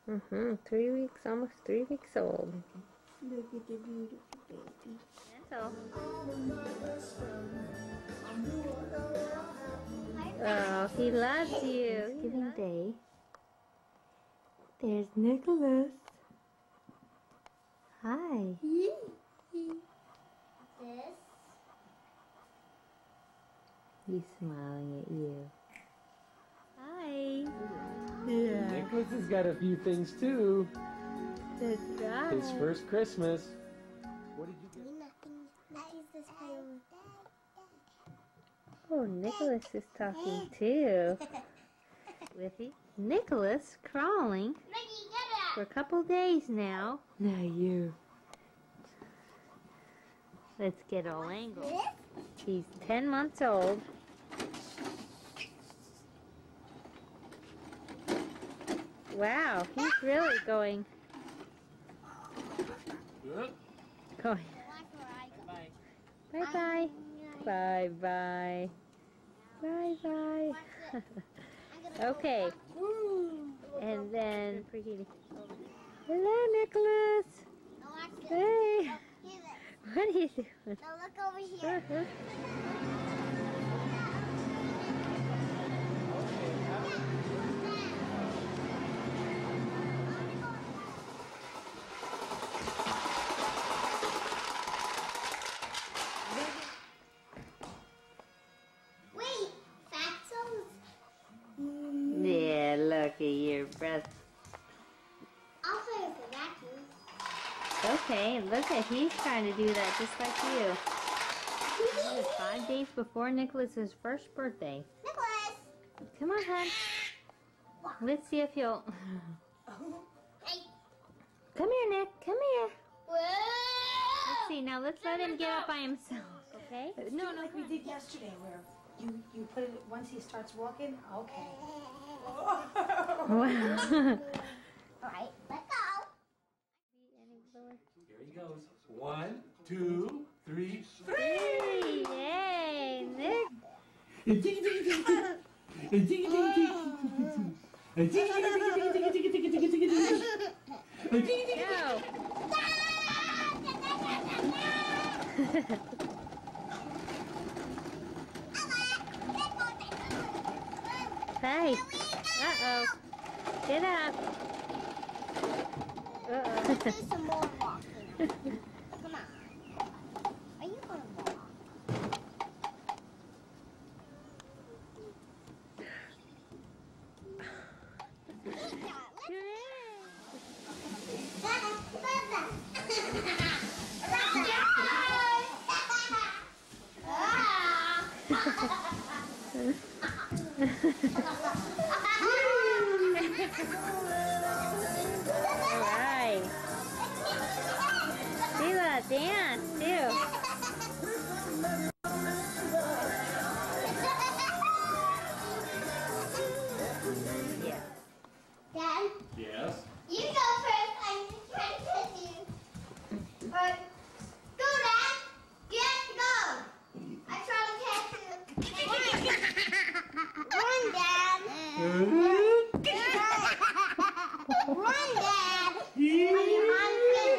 3 weeks, almost 3 weeks old. Look at the beautiful baby. That's all. Oh, he loves you. Thanksgiving Day. There's Nicholas. Hi. This. He's smiling at you. Hi. Yeah. Nicholas has got a few things too. That's right. His first Christmas. What did you get? Nothing. That is the spider. Oh, Nicholas is talking too. With Nicholas crawling Maggie, get for a couple days now. Now you. Let's get all angled. He's 10 months old. Wow, he's really going. Going. Bye-bye. Bye-bye. Bye-bye. Okay. And then hello, Nicholas. Hey. What are you doing? Now look over here. Wait, Fatso's. Yeah, look at your breath. I'll play with the vacuum. Okay, look at he's trying to do that just like you. It was 5 days before Nicholas's first birthday. Nicholas. Come on, hon. Let's see if he'll. Hey. Come here, Nick. Come here. Whoa. Let's see. Now let's let him get up by himself. Okay? No, like we did yesterday, where you put it once he starts walking. Okay. Wow. All right, let go. Here he goes. 1, 2, 3. Hey, yay, Nick. Go. Hey. Uh-oh. Get up. Let's do some more walking. Come on. Are you going to walk? All right. Sheila, dance too. Dad, Yes. you go first. I'm just trying to kiss you. Alright. Go, Dad. Get go. I try to catch you. Run, Dad. Run, Dad. Are you hungry?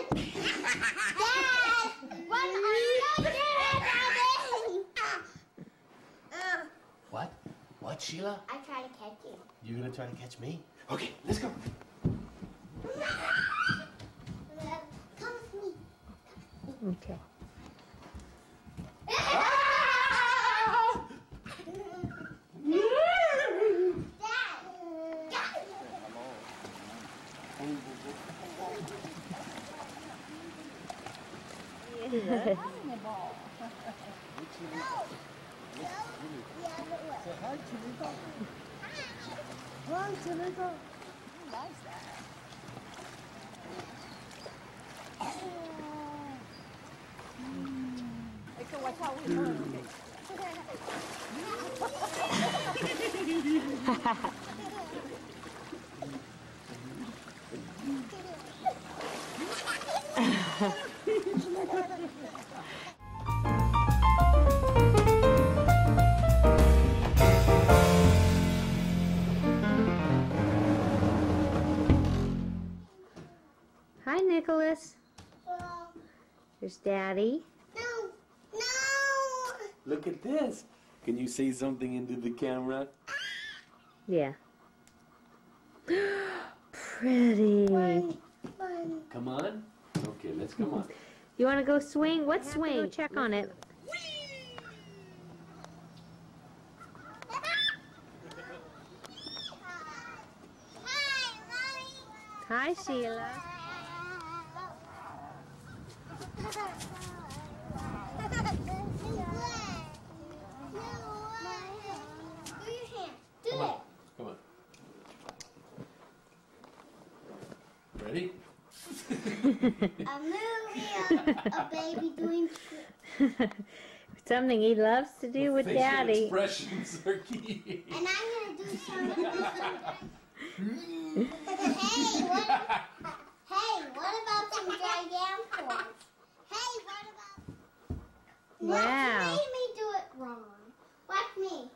Dad, run on your Dad. What? What, Sheila? I try to catch you. You're gonna try to catch me? Okay, let's go. Come with me. Okay. Hi, Nicholas. Well, There's Daddy. no, no. Look at this. Can you say something into the camera? Yeah. Pretty. One. Come on. Okay, let's come on. You want to go swing? What swing? Go check on it. Hi, Sheila. Come on. Come on. Ready? A movie, a baby doing. Something he loves to do with Facial Daddy. expressions are key. And I'm gonna do something. Hey, what about some gigantos? Hey, what about? Wow. You made me do it wrong. Watch me.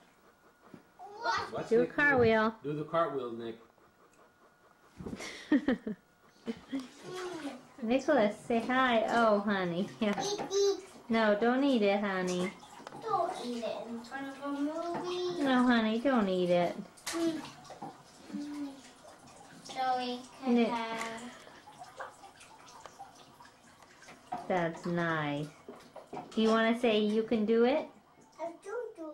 Watch. Do a cartwheel. Do the cartwheel, Nick. Nicholas, say hi. Oh, honey. Yeah. Eat. No, don't eat it, honey. Don't eat it in front of a movie. No, honey, don't eat it. So we can Nick. have. That's nice. Do you want to say you can do it? Don't do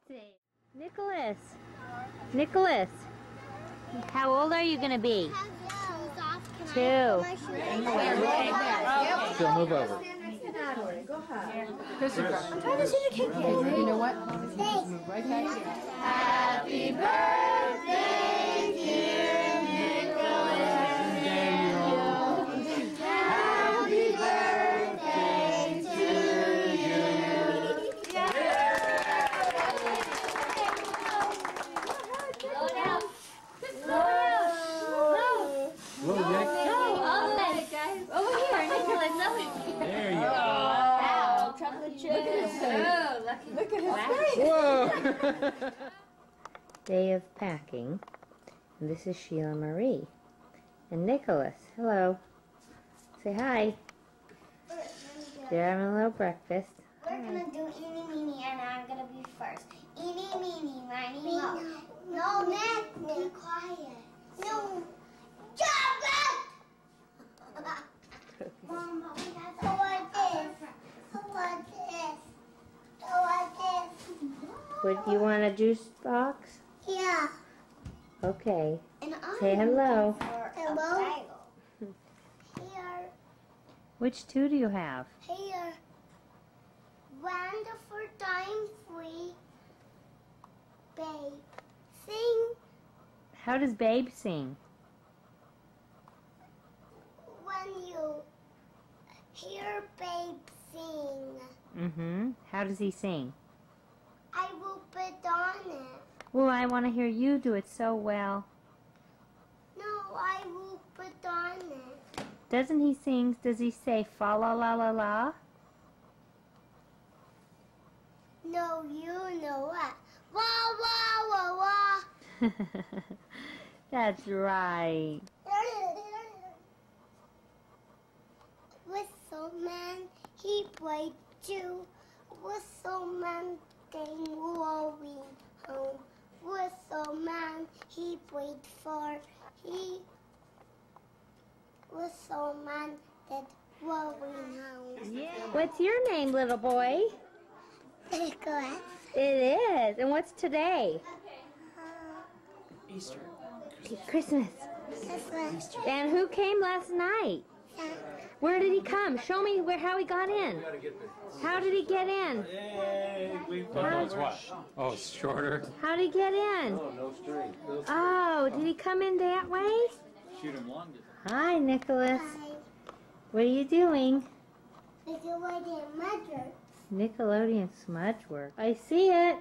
it. Nicholas. Nicholas. How old are you going to be? Have shoes off. Can 2. I put my shoes So move over. I'm trying to see the cake here. You know what? on? Right back here. Happy birthday, dear Nicholas. Happy birthday to you. Slow down. Whoa, Nick. Over here, Nicholas. There you go. Wow, chocolate chips. Oh, Look at his face. Whoa. Day of packing. And this is Sheila Marie. And Nicholas. Hello. Say hi. They're having a little breakfast. We're gonna do eeny meeny and I'm gonna be first. Eeny meeny miny mo. No, Nick, be quiet. No. Chocolate! Mama, we got to what this? What this? What this? Would you want a juice box? Yeah. Okay. And I'm Say hello. Hello. Here. Which 2 do you have? Here. Wonderful time free. Babe. Sing How does Babe sing? when you hear babe sing. Mm-hmm. How does he sing? I will put on it. Well, I want to hear you do it so well. No, I will put on it. Doesn't he sing? Does he say fa la la la la? No, you know what? Wah, wah, wah, wah. That's right. Whistleman, he played too. Whistleman came rolling home. Whistleman, he played for. Whistleman did rolling home. Yeah. What's your name, little boy? Nicholas. It is. And what's today? Easter. Christmas. Nicholas. And who came last night? Where did he come? Show me how he got in. How did he get in? It's what? Oh, it's shorter. How did he get in? No string. Oh, did he come in that way? Shoot him longer. Hi, Nicholas. What are you doing? Nickelodeon Mother. Nickelodeon smudge work. I see it.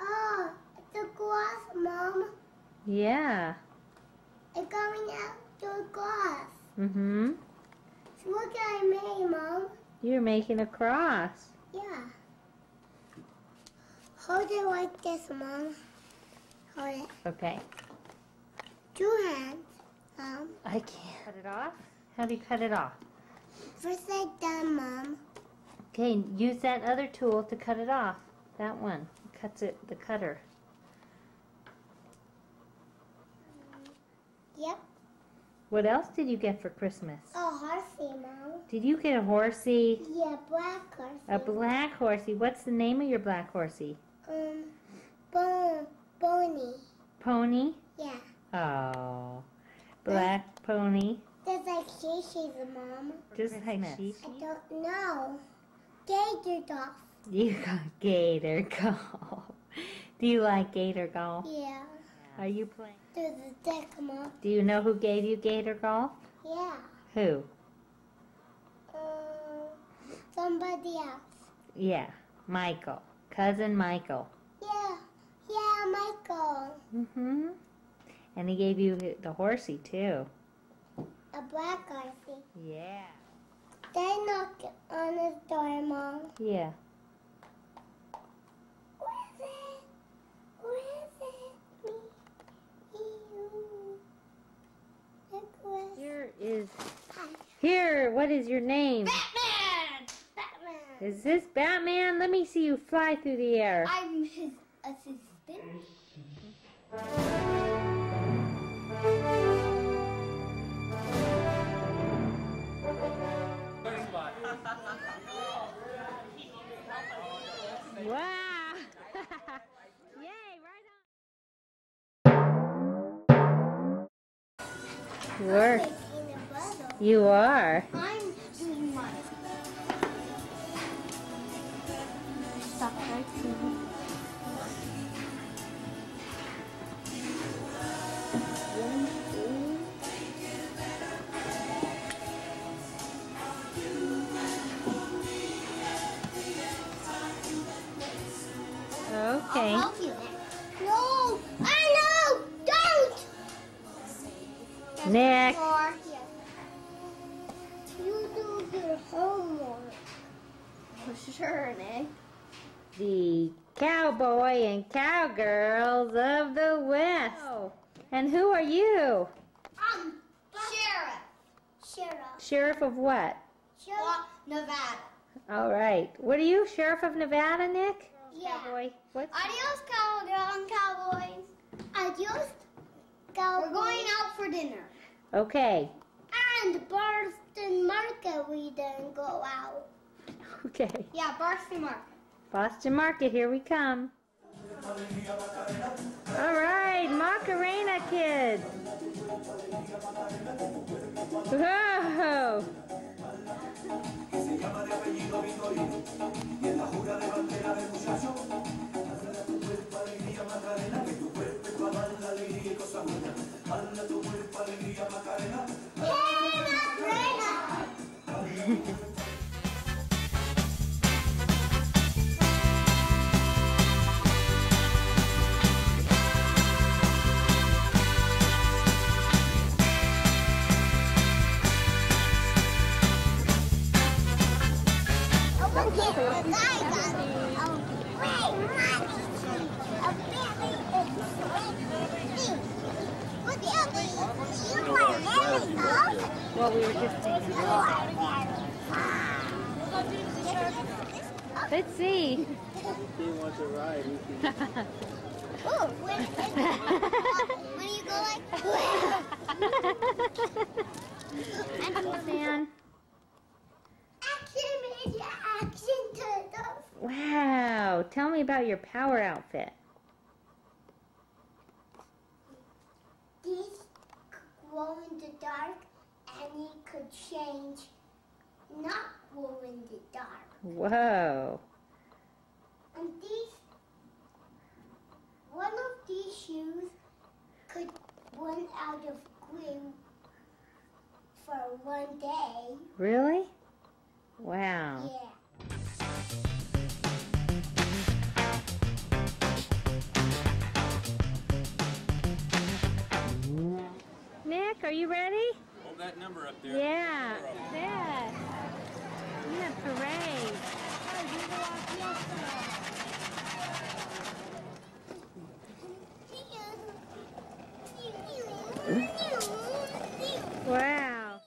Oh, it's a glass, Mom. Yeah. It's coming out the glass. Mm-hmm. So look at I made, Mom. You're making a cross. Yeah. Hold it like this, Mom. Hold it. Okay. 2 hands, Mom. I can't. Cut it off? How do you cut it off? First like that, Mom. Okay, use that other tool to cut it off. That one cuts it, the cutter. Yep. What else did you get for Christmas? A horsey, Mom. Did you get a horsey? Yeah, black horsey. A black horsey. What's the name of your black horsey? Bonnie. Pony? Yeah. Oh, black pony. That's like Shishi, Mom. Just like she. I don't know. Gator Dolph. You got gator golf. Do you like gator golf? Yeah. Are you playing? There's a deck, Mom. Do you know who gave you gator golf? Yeah. Who? Somebody else. Yeah, Michael. Cousin Michael. Yeah. Yeah, Michael. Mm-hmm. And he gave you the horsey, too. A black horsey. Yeah. They knocked on his door, Mom. Yeah. Where is it? Where is it? Me. You. Nicholas. Here, what is your name? Batman! Batman! Is this Batman? Let me see you fly through the air. I'm his assistant. Wow! Yay, right on. Work. You are. I'm doing mine. Stop right here. Okay. I'll help you then. No! I know! Don't! Nick. More here. You do your homework. For sure, Nick. The cowboy and cowgirls of the West. Oh. And who are you? Sheriff. Sheriff. Sheriff of what? Sheriff. Nevada. All right. What are you, Sheriff of Nevada, Nick? Yeah. Cowboy. What? Adios, cowboys. Adios, cowboys. We're going out for dinner. Okay. And Boston Market, we didn't go out. Okay. Yeah, Boston Market. Boston Market, here we come. All right, Macarena kids. Whoa. Well, we were just taking a look. Let's see. He wants a ride. Oh, when you go like Man. action, major action turtles. Wow. Tell me about your power outfit. These glow in the dark, and you could change not glow in the dark. Whoa. And one of these shoes could run out of glue for one day. Really? Wow. Yeah. Nick, are you ready? Hold that number up there. Yeah. Dad. Yeah, parade. Wow.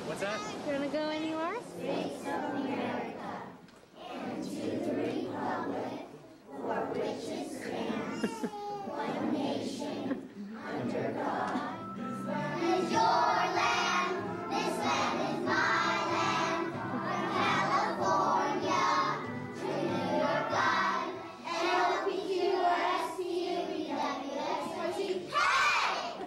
What's that? You wanna go anywhere? Is your land, this land is my land. From California to New York line, LPQRSTUVWXYZ. Hey!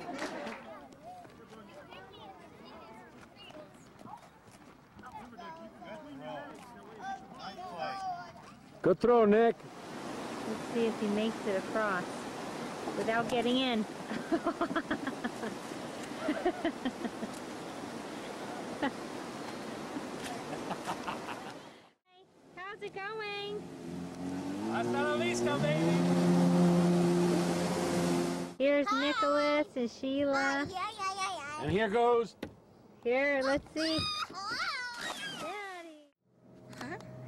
Good throw, Nick. Let's see if he makes it across without getting in. How's it going? Hasta la vista, baby. Here's Nicholas and Sheila. And here goes. Here, let's see. Daddy.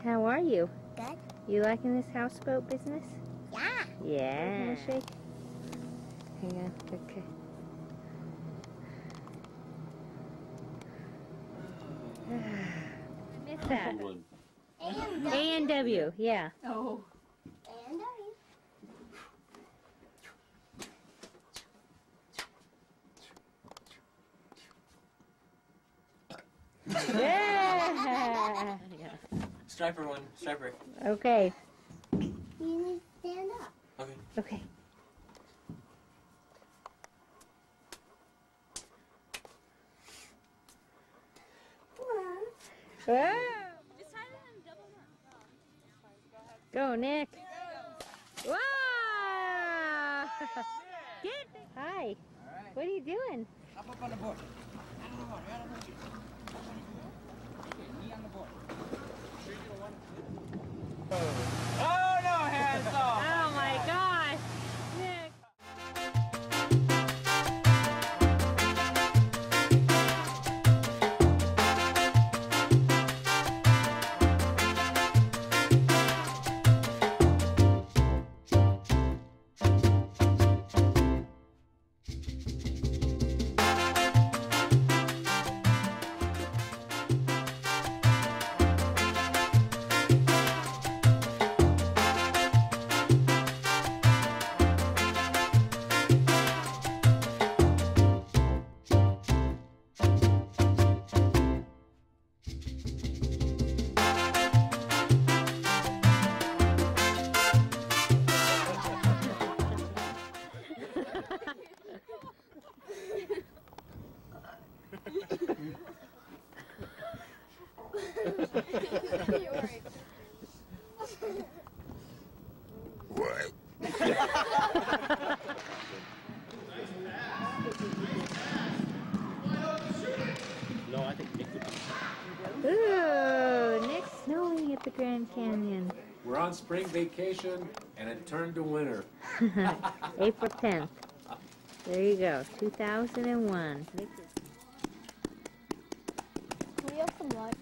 How are you? Good. You liking this houseboat business? Yeah. Yeah. Handshake. Hang on. Okay. I missed that. A and W. Yeah. Oh. And Yeah. Striper one. Striper. Okay. you need to stand up. Okay. Okay. Whoa. Go, Nick. Whoa! Get. Hi. What are you doing? Up on the board. Out on the board. Right on the board. Knee on the board. Oh no, hands off! Oh my gosh. Nick. No, I think Nick would be. Ooh, Nick's snowing at the Grand Canyon. We're on spring vacation, and it turned to winter. April 10th. There you go, 2001. We have some light.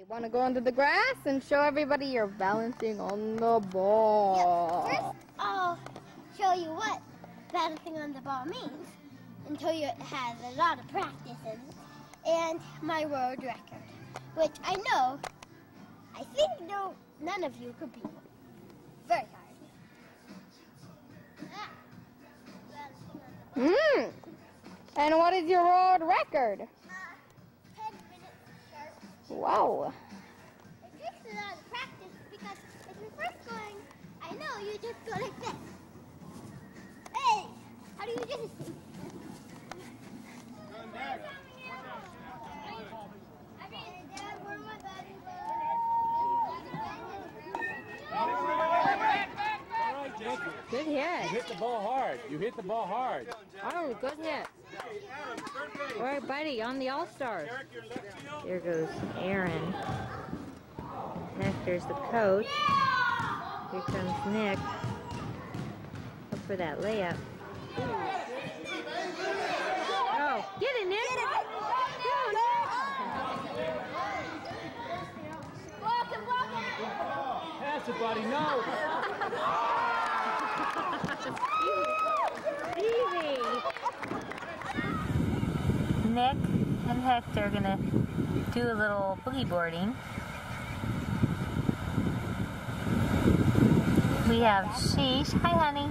Want to go into the grass and show everybody you're balancing on the ball. First, I'll show you what balancing on the ball means and show you it has a lot of practice in it and my world record, which I think none of you could beat. Very hard. And what is your world record? 10 minutes sharp. Wow. It takes a lot of practice because if you're first going, I know you just go like this. Hey, how do you do this thing? Good You hit. hit the ball hard. You hit the ball hard. Oh, good hit. All right, buddy, on the All-Stars. There goes Aaron. Hector's the coach. Here comes Nick. Look for that layup. Oh, get it, Nick! Go, Nick! Pass it, buddy. No. Stevie! Nick and Hector are gonna do a little boogie boarding. We have Sheesh. Hi, honey.